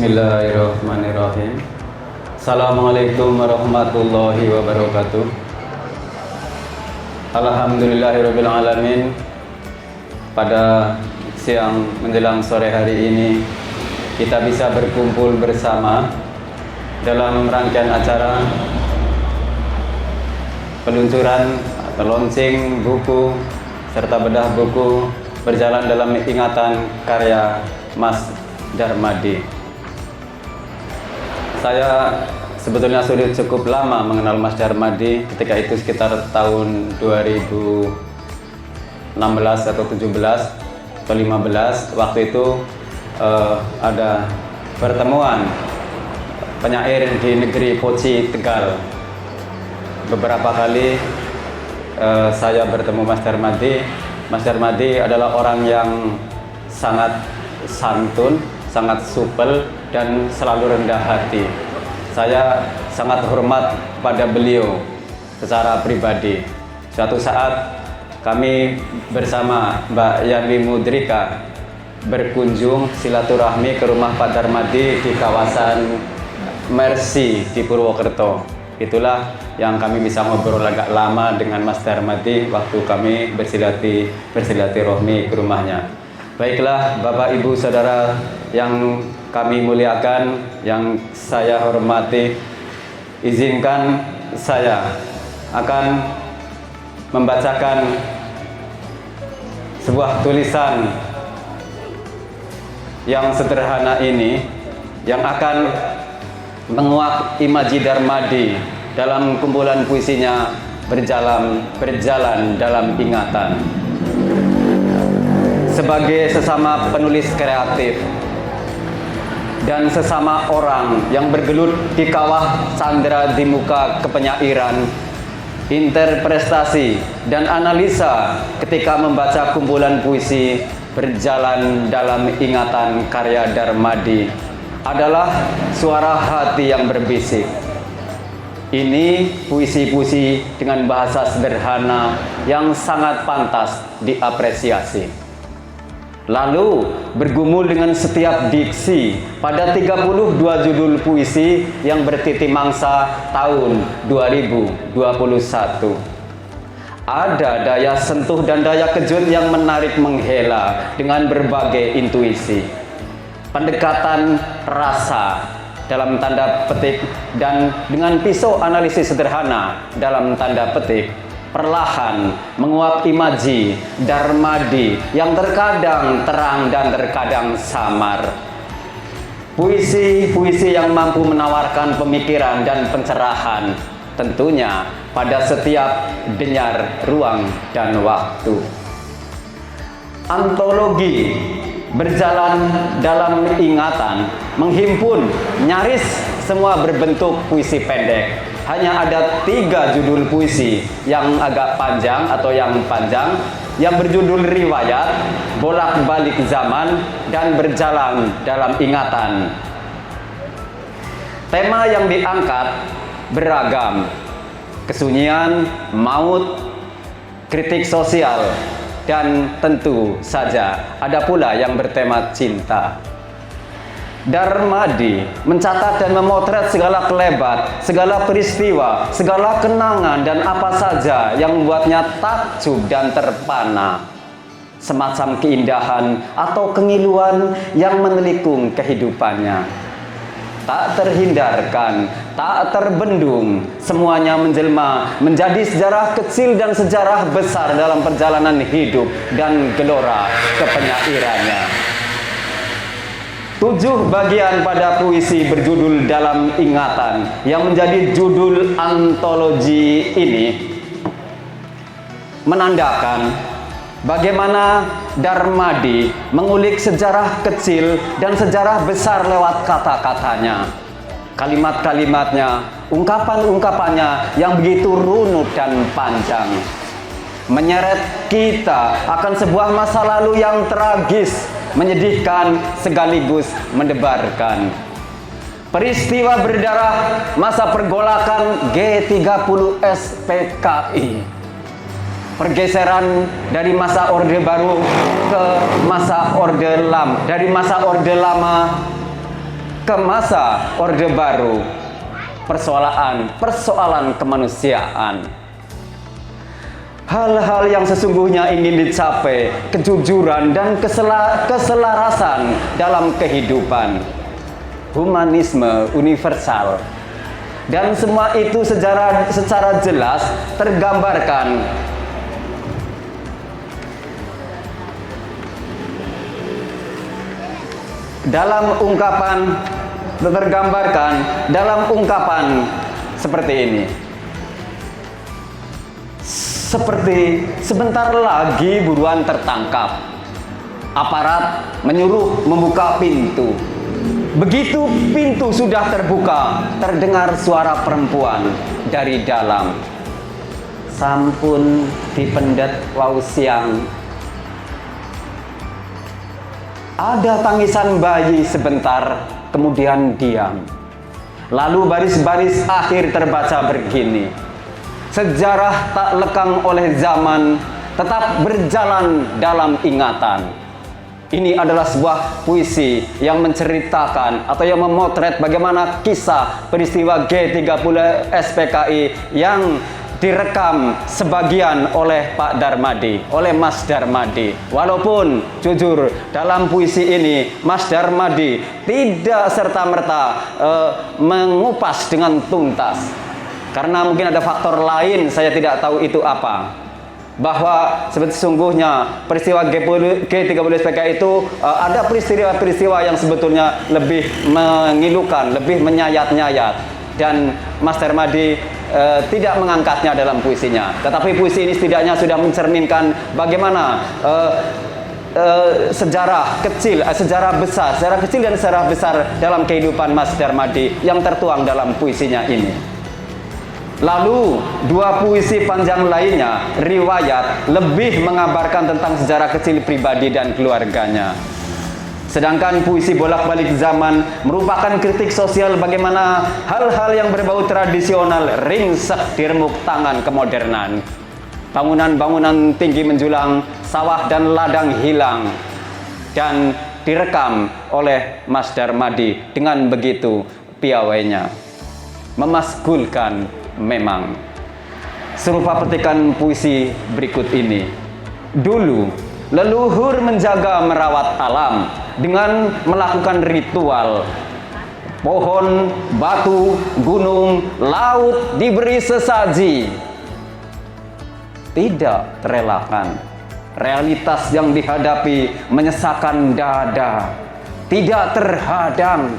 Bismillahirrahmanirrahim. Assalamualaikum warahmatullahi wabarakatuh. Alhamdulillahirabbil alamin. Pada siang menjelang sore hari ini kita bisa berkumpul bersama dalam rangkaian acara peluncuran atau launching buku serta bedah buku Berjalan dalam Ingatan karya Mas Darmadi. Saya sebetulnya sudah cukup lama mengenal Mas Darmadi, ketika itu sekitar tahun 2016 atau 17 atau 15. Waktu itu ada pertemuan penyair di negeri Poci, Tegal. Beberapa kali saya bertemu Mas Darmadi. Mas Darmadi adalah orang yang sangat santun, sangat supel, dan selalu rendah hati. Saya sangat hormat pada beliau secara pribadi. Suatu saat kami bersama Mbak Yani Mudrika berkunjung silaturahmi ke rumah Pak Darmadi di kawasan Mercy di Purwokerto. Itulah yang kami bisa ngobrol agak lama dengan Mas Darmadi waktu kami bersilaturahmi ke rumahnya. Baiklah Bapak Ibu Saudara yang kami muliakan, yang saya hormati, izinkan saya akan membacakan sebuah tulisan yang sederhana ini yang akan menguak imaji Darmadi dalam kumpulan puisinya Berjalan dalam Ingatan. Sebagai sesama penulis kreatif dan sesama orang yang bergelut di kawah sandera di muka kepenyairan, interpretasi dan analisa ketika membaca kumpulan puisi Berjalan dalam Ingatan karya Darmadi adalah suara hati yang berbisik. Ini puisi-puisi dengan bahasa sederhana yang sangat pantas diapresiasi. Lalu bergumul dengan setiap diksi pada 32 judul puisi yang bertiti mangsa tahun 2021. Ada daya sentuh dan daya kejut yang menarik menghela dengan berbagai intuisi, pendekatan rasa dalam tanda petik, dan dengan pisau analisis sederhana dalam tanda petik, perlahan menguap imaji Darmadi yang terkadang terang dan terkadang samar. Puisi-puisi yang mampu menawarkan pemikiran dan pencerahan, tentunya pada setiap denyar ruang dan waktu. Antologi Berjalan dalam Ingatan menghimpun nyaris semua berbentuk puisi pendek. Hanya ada 3 judul puisi yang agak panjang atau yang panjang, yang berjudul Riwayat, Bolak-balik Zaman, dan Berjalan dalam Ingatan. Tema yang diangkat beragam: kesunyian, maut, kritik sosial, dan tentu saja ada pula yang bertema cinta. Darmadi mencatat dan memotret segala kelebat, segala peristiwa, segala kenangan, dan apa saja yang membuatnya takjub dan terpana. Semacam keindahan atau kengiluan yang menelikung kehidupannya. Tak terhindarkan, tak terbendung, semuanya menjelma menjadi sejarah kecil dan sejarah besar dalam perjalanan hidup dan gelora kepenyairannya. 7 bagian pada puisi berjudul Dalam Ingatan yang menjadi judul antologi ini menandakan bagaimana Darmadi mengulik sejarah kecil dan sejarah besar lewat kata-katanya, kalimat-kalimatnya, ungkapan-ungkapannya yang begitu runut dan panjang, menyeret kita akan sebuah masa lalu yang tragis, menyedihkan sekaligus mendebarkan. Peristiwa berdarah masa pergolakan G30 SPKI. Pergeseran dari masa Orde Baru ke masa Orde Lama, dari masa Orde Lama ke masa Orde Baru, persoalan kemanusiaan. Hal-hal yang sesungguhnya ingin dicapai, kejujuran dan keselarasan dalam kehidupan, humanisme universal. Dan semua itu secara jelas tergambarkan dalam ungkapan seperti ini. Seperti sebentar lagi buruan tertangkap. Aparat menyuruh membuka pintu. Begitu pintu sudah terbuka, terdengar suara perempuan dari dalam. Sampun dipendet wau siang. Ada tangisan bayi sebentar, kemudian diam. Lalu baris-baris akhir terbaca begini. Sejarah tak lekang oleh zaman, tetap berjalan dalam ingatan. Ini adalah sebuah puisi yang menceritakan atau yang memotret bagaimana kisah peristiwa G30 SPKI yang direkam sebagian oleh Pak Darmadi, oleh Mas Darmadi. Walaupun jujur dalam puisi ini Mas Darmadi tidak serta-merta mengupas dengan tuntas. Karena mungkin ada faktor lain, saya tidak tahu itu apa. Bahwa sesungguhnya peristiwa G30 SPKI itu ada peristiwa-peristiwa yang sebetulnya lebih mengilukan, lebih menyayat-nyayat. Dan Mas Darmadi tidak mengangkatnya dalam puisinya. Tetapi puisi ini setidaknya sudah mencerminkan bagaimana sejarah kecil dan sejarah besar dalam kehidupan Mas Darmadi yang tertuang dalam puisinya ini. Lalu dua puisi panjang lainnya, riwayat, lebih mengabarkan tentang sejarah kecil pribadi dan keluarganya. Sedangkan puisi bolak-balik zaman merupakan kritik sosial bagaimana hal-hal yang berbau tradisional ringsek diremuk tangan kemodernan. Bangunan-bangunan tinggi menjulang, sawah dan ladang hilang. Dan direkam oleh Mas Darmadi dengan begitu piawainya. Memaskulkan memang. Serupa petikan puisi berikut ini. Dulu, leluhur menjaga merawat alam dengan melakukan ritual. Pohon, batu, gunung, laut diberi sesaji. Tidak terelakkan. Realitas yang dihadapi menyesakan dada. Tidak terhadang.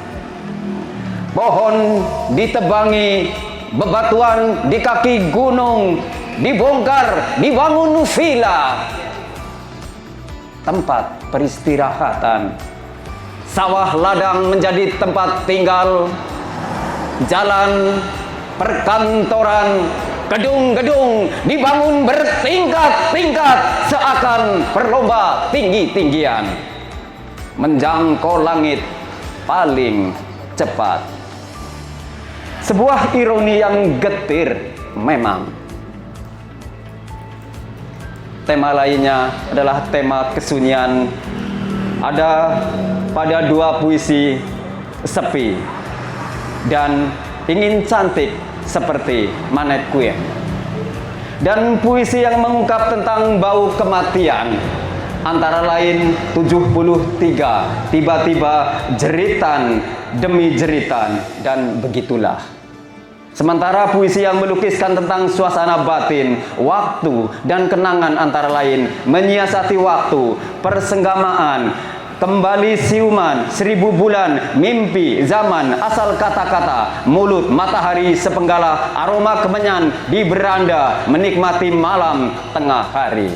Pohon ditebangi, bebatuan di kaki gunung dibongkar, dibangun villa, tempat peristirahatan. Sawah ladang menjadi tempat tinggal, jalan, perkantoran, gedung-gedung dibangun bertingkat-tingkat seakan berlomba tinggi-tinggian menjangkau langit paling cepat. Sebuah ironi yang getir memang. Tema lainnya adalah tema kesunyian. Ada pada dua puisi sepi dan ingin cantik seperti Manet Queen. Dan puisi yang mengungkap tentang bau kematian. Antara lain 73, tiba-tiba jeritan demi jeritan, dan begitulah. Sementara puisi yang melukiskan tentang suasana batin, waktu, dan kenangan antara lain menyiasati waktu, persenggamaan, kembali siuman, 1000 bulan, mimpi, zaman, asal kata-kata, mulut, matahari, sepenggala, aroma kemenyan di beranda, menikmati malam tengah hari.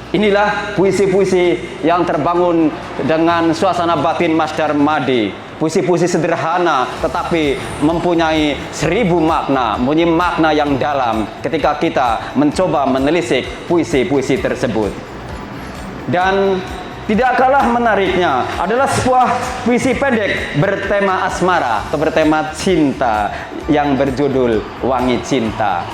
Inilah puisi-puisi yang terbangun dengan suasana batin Mas Darmadi. Puisi-puisi sederhana tetapi mempunyai 1000 makna, mempunyai makna yang dalam ketika kita mencoba menelisik puisi-puisi tersebut. Dan tidak kalah menariknya adalah sebuah puisi pendek bertema asmara atau bertema cinta yang berjudul Wangi Cinta.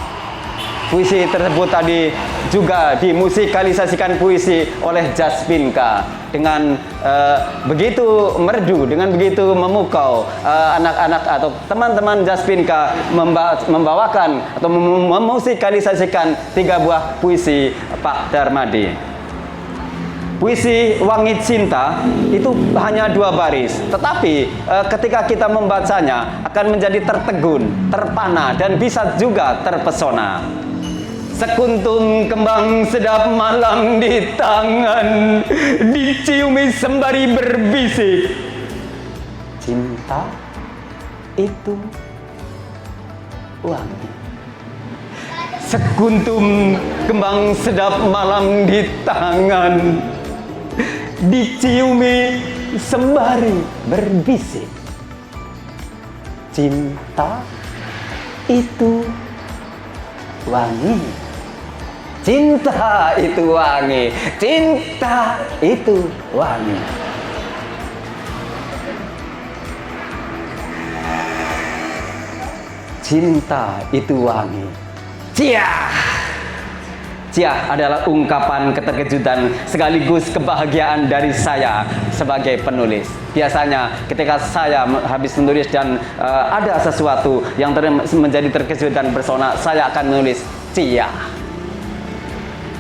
Puisi tersebut tadi juga dimusikalisasikan puisi oleh Jaspinka dengan begitu merdu, dengan begitu memukau. Anak-anak atau teman-teman Jaspinka membawakan atau memusikalisasikan 3 buah puisi Pak Darmadi. Puisi Wangi Cinta itu hanya 2 baris, tetapi ketika kita membacanya akan menjadi tertegun, terpana, dan bisa juga terpesona. Sekuntum kembang sedap malam di tangan, diciumi sembari berbisik, cinta itu wangi. Sekuntum kembang sedap malam di tangan, diciumi sembari berbisik, cinta itu wangi. Cinta itu wangi. Cinta itu wangi. Cinta itu wangi. Cia! Cia adalah ungkapan keterkejutan sekaligus kebahagiaan dari saya sebagai penulis. Biasanya ketika saya habis menulis dan ada sesuatu yang menjadi terkejut dan bersona, saya akan menulis Cia.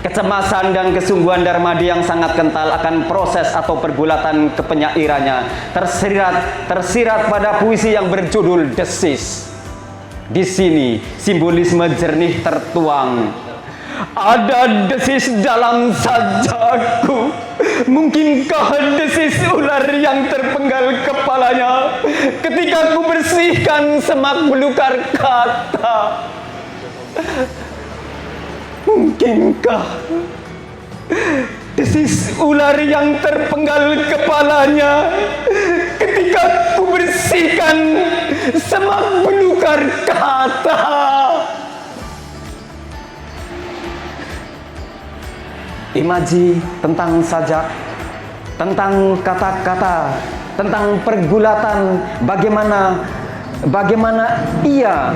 Kecemasan dan kesungguhan Darmadi yang sangat kental akan proses atau pergulatan kepenyairannya tersirat pada puisi yang berjudul Desis. Di sini simbolisme jernih tertuang. Ada desis dalam sajaku. Mungkinkah desis ular yang terpenggal kepalanya ketika ku bersihkan semak belukar kata? Mungkinkah desis ular yang terpenggal kepalanya ketika ku bersihkan semak belukar kata? Imaji tentang sajak, tentang kata-kata, tentang pergulatan, bagaimana ia,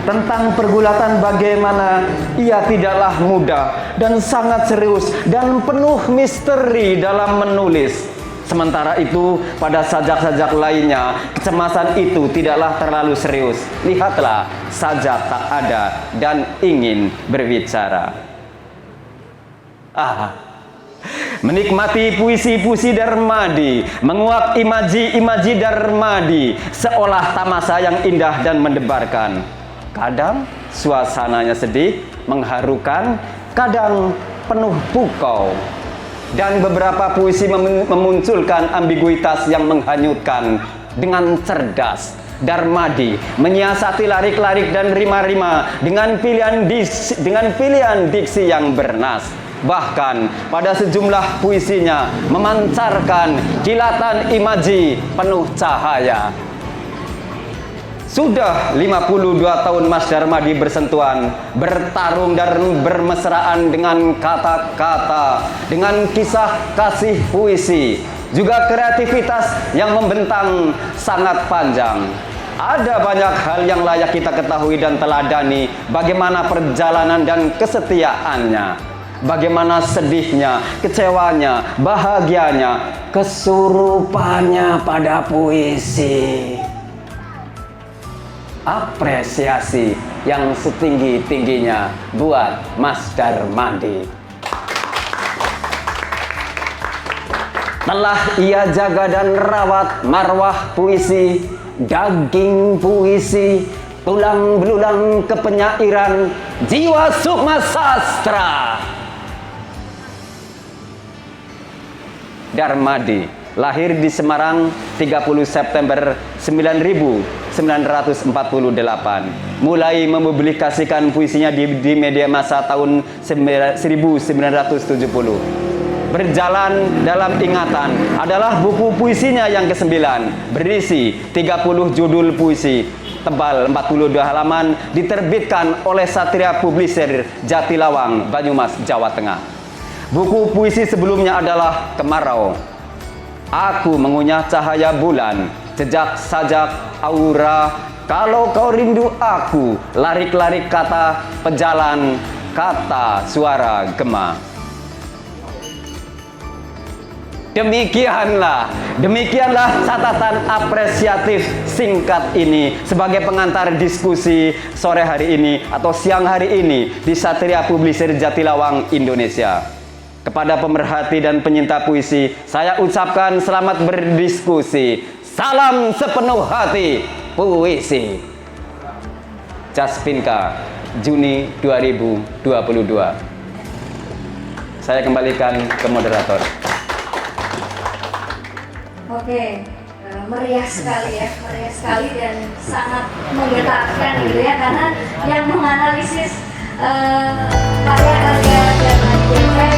tentang pergulatan bagaimana ia tidaklah mudah dan sangat serius dan penuh misteri dalam menulis. Sementara itu pada sajak-sajak lainnya kecemasan itu tidaklah terlalu serius. Lihatlah, sajak tak ada dan ingin berbicara. Menikmati puisi-puisi Darmadi, menguak imaji-imaji Darmadi seolah tamasa yang indah dan mendebarkan. Kadang suasananya sedih, mengharukan, kadang penuh pukau. Dan beberapa puisi memunculkan ambiguitas yang menghanyutkan. Dengan cerdas, Darmadi menyiasati larik-larik dan rima-rima dengan pilihan diksi yang bernas. Bahkan pada sejumlah puisinya memancarkan kilatan imaji penuh cahaya. Sudah 52 tahun Mas Darmadi bersentuhan, bertarung dan bermesraan dengan kata-kata, dengan kisah kasih puisi, juga kreativitas yang membentang sangat panjang. Ada banyak hal yang layak kita ketahui dan teladani, bagaimana perjalanan dan kesetiaannya. Bagaimana sedihnya, kecewanya, bahagianya, kesurupannya pada puisi. Apresiasi yang setinggi-tingginya buat Mas Darmadi. Telah ia jaga dan rawat marwah puisi, daging puisi, tulang belulang kepenyairan, jiwa sukma sastra. Darmadi lahir di Semarang 30 September 1948. Mulai mempublikasikan puisinya di media massa tahun 1970. Berjalan dalam ingatan adalah buku puisinya yang ke-9, berisi 30 judul puisi tebal 42 halaman, diterbitkan oleh Satria Publisher Jatilawang, Banyumas, Jawa Tengah. Buku puisi sebelumnya adalah Kemarau, Aku Mengunyah Cahaya Bulan, Jejak Sajak, Aura, Kalau kau rindu aku, larik-larik kata pejalan, kata suara gema. Demikianlah catatan apresiatif singkat ini sebagai pengantar diskusi sore hari ini atau siang hari ini di Satria Publisher Jatilawang, Indonesia. Kepada pemerhati dan penyinta puisi, saya ucapkan selamat berdiskusi. Salam sepenuh hati puisi. Jaspinka, Juni 2022. Saya kembalikan ke moderator. Oke, meriah sekali dan sangat menggetarkan gitu ya, karena yang menganalisis karya-karya dan itu juga